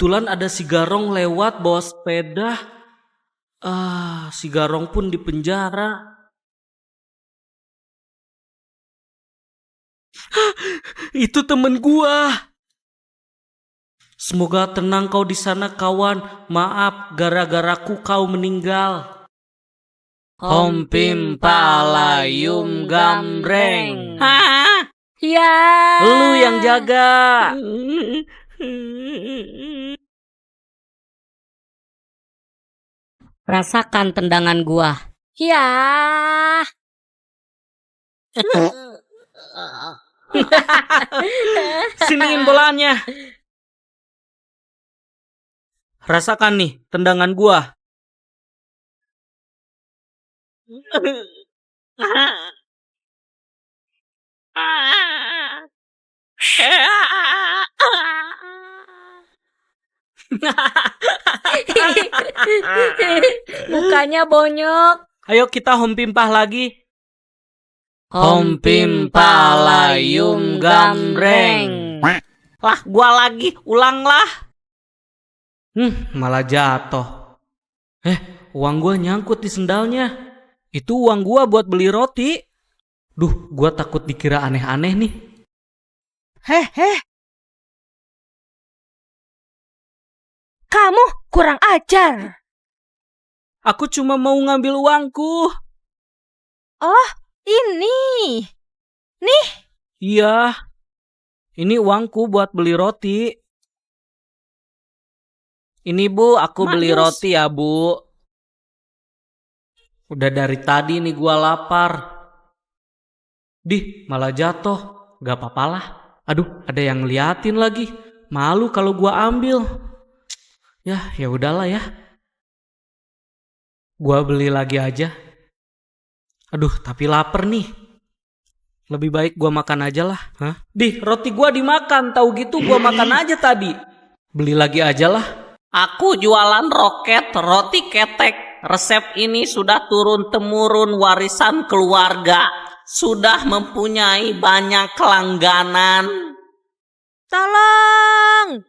Kebetulan ada si Garong lewat bawa sepeda. Si Garong pun di penjara. Itu temen gua. Semoga tenang kau di sana kawan. Maaf gara-garaku kau meninggal. Hompim palayum gambreng. Hah? Ya. Lu yang jaga. Rasakan tendangan gua. Ya. Siniin bolanya. Rasakan nih tendangan gua. Mukanya bonyok. Ayo kita hompimpah lagi. Hompim palayum gambreng. Lah gua lagi, ulanglah. Malah jatuh. Uang gua nyangkut di sendalnya. Itu uang gua buat beli roti. Duh, gua takut dikira aneh-aneh nih. Kamu kurang ajar. Aku cuma mau ngambil uangku. Oh, ini. Iya. Ini uangku buat beli roti. Ini Bu, aku beli roti ya Bu. Udah dari tadi nih gua lapar. Malah jatuh. Gak apa-apalah. Aduh, ada yang ngeliatin lagi. Malu kalau gua ambil. Ya udahlah ya. Gua beli lagi aja. Aduh, tapi lapar nih. Lebih baik gua makan aja lah. Roti gua dimakan. Tahu gitu gua makan aja tadi. Beli lagi aja lah. Aku jualan roket roti ketek. Resep ini sudah turun-temurun warisan keluarga. Sudah mempunyai banyak langganan. Tolong.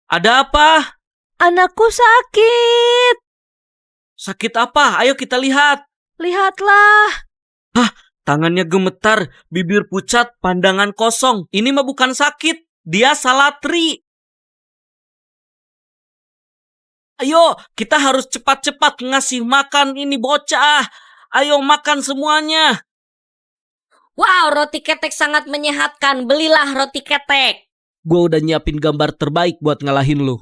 Ada apa? Anakku sakit. Sakit apa? Ayo kita lihat. Lihatlah. Tangannya gemetar, bibir pucat, pandangan kosong. Ini mah bukan sakit. Dia salatri. Ayo, kita harus cepat-cepat ngasih makan ini bocah. Ayo makan semuanya. Wow, roti ketek sangat menyehatkan. Belilah roti ketek. Gue udah nyiapin gambar terbaik buat ngalahin lu.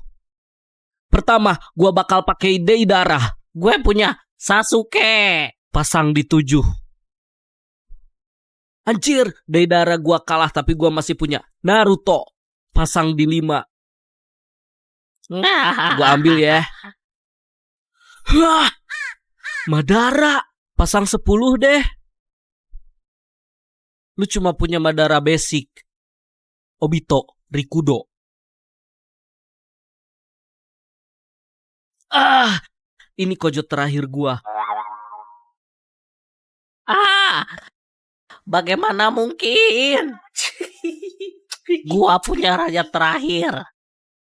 Pertama, gue bakal pakai Deidara. Gue punya Sasuke. Pasang di 7. Anjir, Deidara gue kalah tapi gue masih punya Naruto. Pasang di 5. Gue ambil ya. Madara. Pasang 10 deh. Lu cuma punya Madara basic. Obito, Rikudo. Ini kojo terakhir gua. Bagaimana mungkin? Gua punya raja terakhir.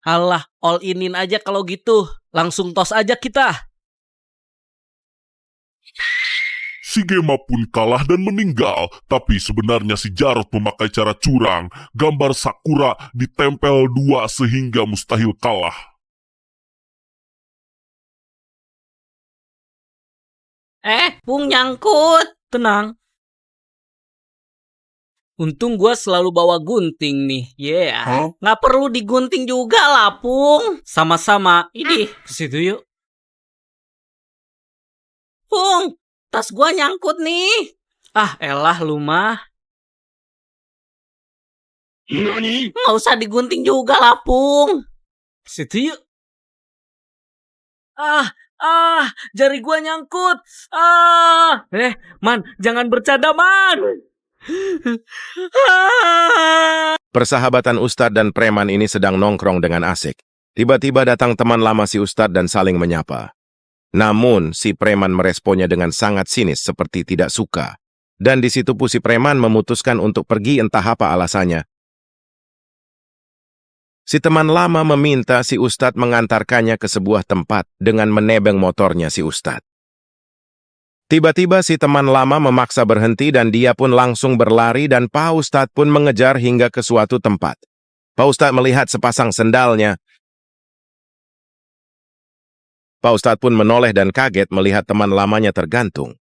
Alah, all inin aja kalau gitu. Langsung tos aja kita. Si Gema pun kalah dan meninggal, tapi sebenarnya si Jarot memakai cara curang. Gambar Sakura ditempel 2 sehingga mustahil kalah. Pung nyangkut. Tenang. Untung gua selalu bawa gunting nih. Nggak perlu digunting juga lah, Pung. Sama-sama. Ini, ke situ yuk. Pung, tas gua nyangkut nih. Elah lu mah. Nggak usah digunting juga lah, Pung. Ke situ yuk. Jari gua nyangkut. Man, jangan bercanda, Man. Persahabatan Ustadz dan preman ini sedang nongkrong dengan asik. Tiba-tiba datang teman lama si Ustadz dan saling menyapa. Namun, si preman meresponnya dengan sangat sinis seperti tidak suka. Dan di situ pun si preman memutuskan untuk pergi entah apa alasannya. Si teman lama meminta si Ustadz mengantarkannya ke sebuah tempat dengan menebeng motornya si Ustadz. Tiba-tiba si teman lama memaksa berhenti dan dia pun langsung berlari dan Pak Ustadz pun mengejar hingga ke suatu tempat. Pak Ustadz melihat sepasang sendalnya. Pak Ustadz pun menoleh dan kaget melihat teman lamanya tergantung.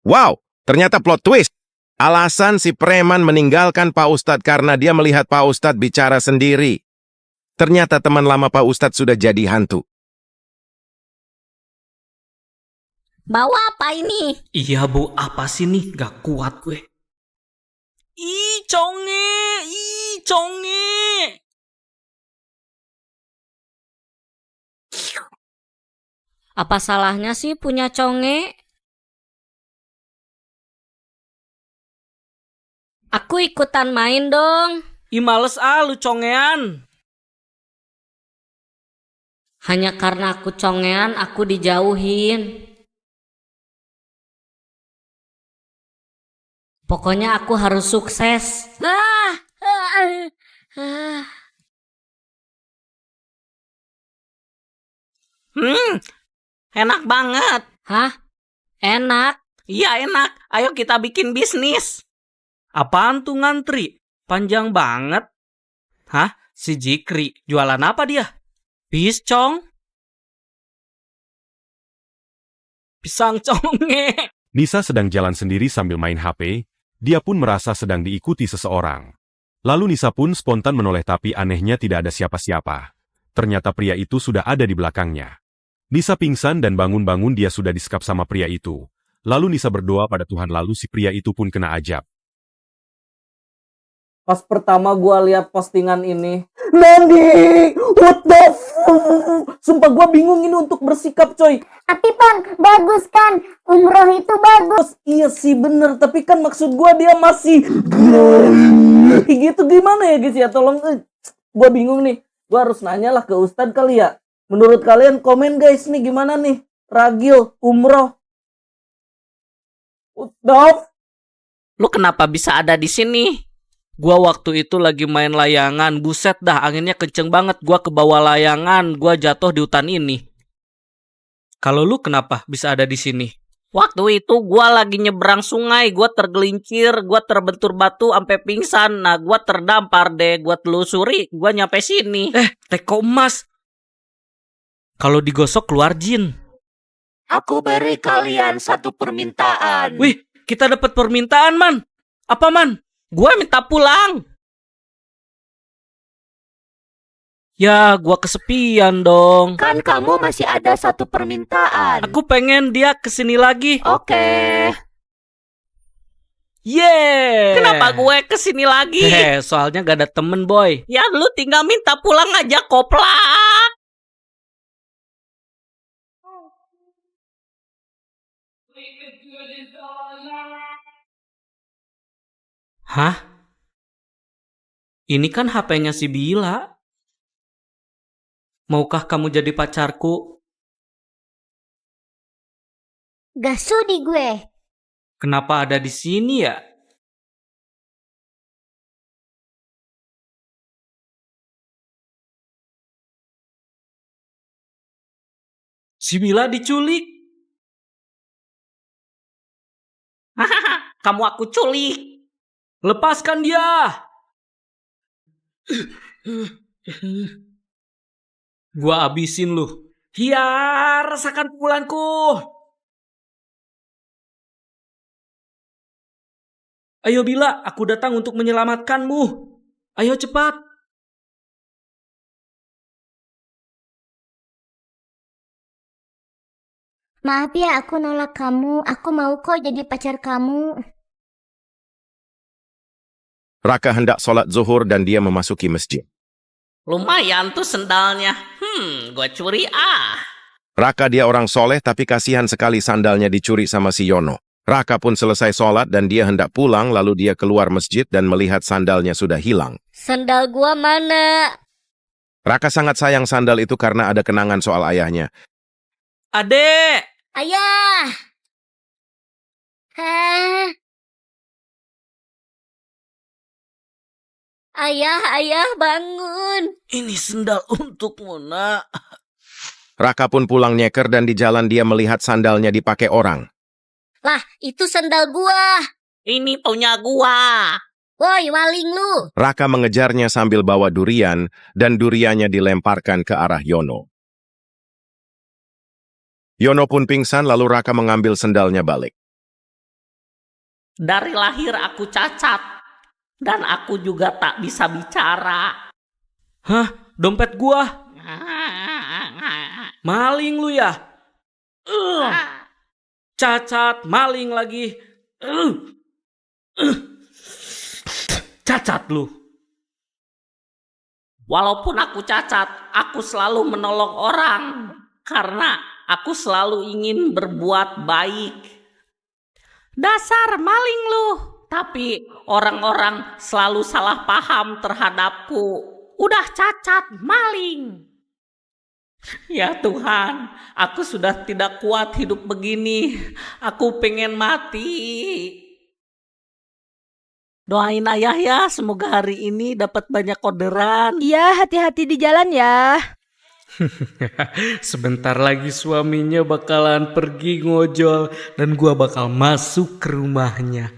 Wow, ternyata plot twist. Alasan si preman meninggalkan Pak Ustadz karena dia melihat Pak Ustadz bicara sendiri. Ternyata teman lama Pak Ustadz sudah jadi hantu. Bawa apa ini? Iya bu, apa sih nih? Gak kuat gue. Ih, conge! Ih, conge! Apa salahnya sih punya conge? Aku ikutan main dong. Ih, males lu congean. Hanya karena aku congean, aku dijauhin. Pokoknya aku harus sukses. Enak banget. Hah? Enak? Iya enak. Ayo kita bikin bisnis. Apaan tuh ngantri? Panjang banget. Hah? Si Jikri. Jualan apa dia? Piscong? Pisang conge. Nisa sedang jalan sendiri sambil main HP, dia pun merasa sedang diikuti seseorang. Lalu Nisa pun spontan menoleh tapi anehnya tidak ada siapa-siapa. Ternyata pria itu sudah ada di belakangnya. Nisa pingsan dan bangun-bangun dia sudah disekap sama pria itu. Lalu Nisa berdoa pada Tuhan lalu si pria itu pun kena ajab. Pas pertama gua lihat postingan ini, Nandi, what the fuck? Sumpah gua bingung ini untuk bersikap coy. Tapi Bang, bagus kan? Umroh itu bagus. Iya sih bener, tapi kan maksud gua dia masih gitu gimana ya guys ya, tolong. Gua bingung nih, gua harus nanya lah ke Ustadz kali ya. Menurut kalian komen guys nih gimana nih ragil umroh. Udah. Lu kenapa bisa ada di sini? Gua waktu itu lagi main layangan, buset dah anginnya kenceng banget, gua ke bawah layangan, gua jatuh di hutan ini. Kalau lu kenapa bisa ada di sini? Waktu itu gua lagi nyebrang sungai, gua tergelincir, gua terbentur batu sampai pingsan. Nah, gua terdampar deh, gua telusuri, gua nyampe sini. Teko emas. Kalau digosok keluar jin. Aku beri kalian satu permintaan. Wih, kita dapat permintaan, Man. Apa, Man? Gua minta pulang. Ya, gua kesepian dong. Kan kamu masih ada satu permintaan. Aku pengen dia kesini lagi. Oke. Yeay. Kenapa gue kesini lagi? Soalnya gak ada temen, boy. Ya lu tinggal minta pulang aja koplak. Hah? Ini kan HP-nya si Bila. Maukah kamu jadi pacarku? Gak sudi gue. Kenapa ada di sini ya? Si Bila diculik. Kamu aku culik. Lepaskan dia. Gua abisin lu. Hiya, rasakan pukulanku. Ayo Bila, aku datang untuk menyelamatkanmu. Ayo cepat. Maaf ya, aku nolak kamu. Aku mau kok jadi pacar kamu. Raka hendak sholat zuhur dan dia memasuki masjid. Lumayan tuh sendalnya. Gue curi Raka dia orang soleh tapi kasihan sekali sandalnya dicuri sama si Yono. Raka pun selesai sholat dan dia hendak pulang lalu dia keluar masjid dan melihat sandalnya sudah hilang. Sandal gua mana? Raka sangat sayang sandal itu karena ada kenangan soal ayahnya. Adek. Ayah. Hah? Ayah, bangun. Ini sendal untukmu, nak. Raka pun pulang nyeker dan di jalan dia melihat sandalnya dipakai orang. Lah, itu sandal gua. Ini punya gua. Woi, maling lu. Raka mengejarnya sambil bawa durian dan duriannya dilemparkan ke arah Yono. Yono pun pingsan lalu Raka mengambil sendalnya balik. Dari lahir aku cacat. Dan aku juga tak bisa bicara. Hah? Dompet gua? Maling lu ya? Cacat, maling lagi. Cacat lu. Walaupun aku cacat, aku selalu menolong orang. Karena aku selalu ingin berbuat baik. Dasar maling lu. Tapi orang-orang selalu salah paham terhadapku. Udah cacat, maling. Ya Tuhan, aku sudah tidak kuat hidup begini. Aku pengen mati. Doain ayah ya, semoga hari ini dapat banyak orderan. Iya, hati-hati di jalan ya. Sebentar lagi suaminya bakalan pergi ngojol dan gua bakal masuk ke rumahnya.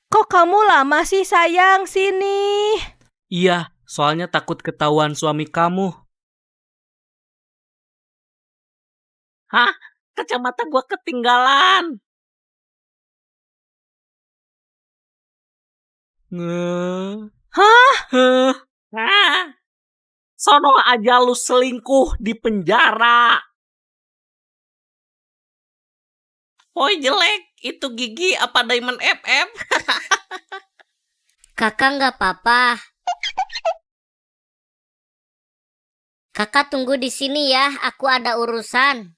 Kok kamu lama sih sayang sini? Iya, soalnya takut ketahuan suami kamu. Hah? Kacamata gua ketinggalan. Hah? Hah? Sono aja lu selingkuh di penjara. Woi jelek, itu Gigi apa Diamond FF? Kakak nggak apa-apa. Kakak tunggu di sini ya, aku ada urusan.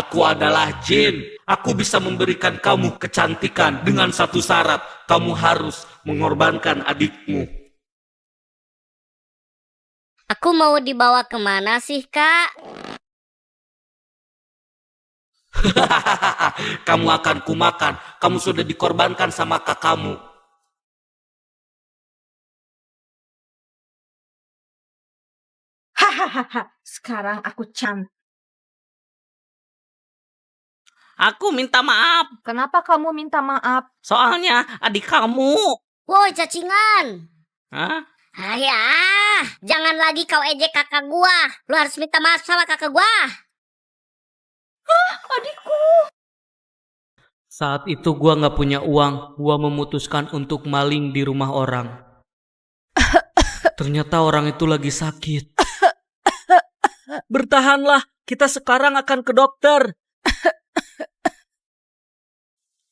Aku adalah jin. Aku bisa memberikan kamu kecantikan dengan satu syarat. Kamu harus mengorbankan adikmu. Aku mau dibawa kemana sih, Kak? Kamu akan kumakan. Kamu sudah dikorbankan sama kakakmu. Hahaha, sekarang aku cantik. Aku minta maaf, Kenapa kamu minta maaf? soalnya adik kamu. Woi, cacingan. Hah? Ayah, jangan lagi kau ejek kakak gua. Lu harus minta maaf sama kakak gua. Saat itu gua nggak punya uang. Gua memutuskan untuk maling di rumah orang. Ternyata orang itu lagi sakit. Bertahanlah, kita sekarang akan ke dokter.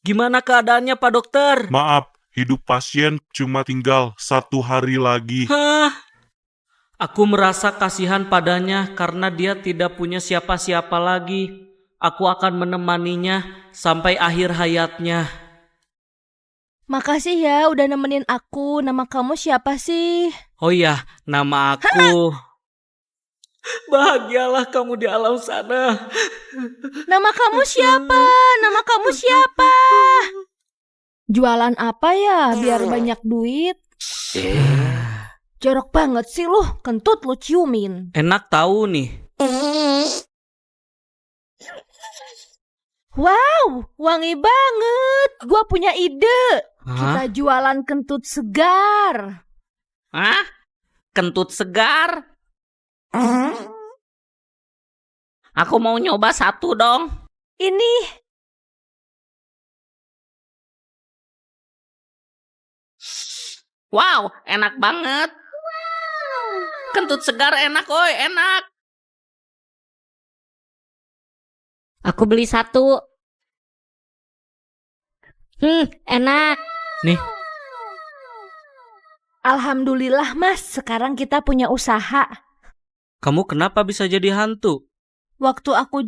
Gimana keadaannya Pak Dokter? Maaf, hidup pasien cuma tinggal 1 hari lagi. Hah? Aku merasa kasihan padanya karena dia tidak punya siapa-siapa lagi. Aku akan menemaninya sampai akhir hayatnya. Makasih ya udah nemenin aku. Nama kamu siapa sih? Oh ya, nama aku... Bahagialah kamu di alam sana. Nama kamu siapa? Nama kamu siapa? Jualan apa ya biar banyak duit? Jorok banget sih lu, kentut lu ciumin. Enak tahu nih. Wow, wangi banget. Gua punya ide. Kita Hah? jualan kentut segar. Hah? Kentut segar? Aku mau nyoba satu dong. Ini Wow, enak banget. Kentut segar enak, oi, enak. Aku beli satu. Enak. Nih, Alhamdulillah mas, sekarang kita punya usaha. kamu kenapa bisa jadi hantu? Waktu aku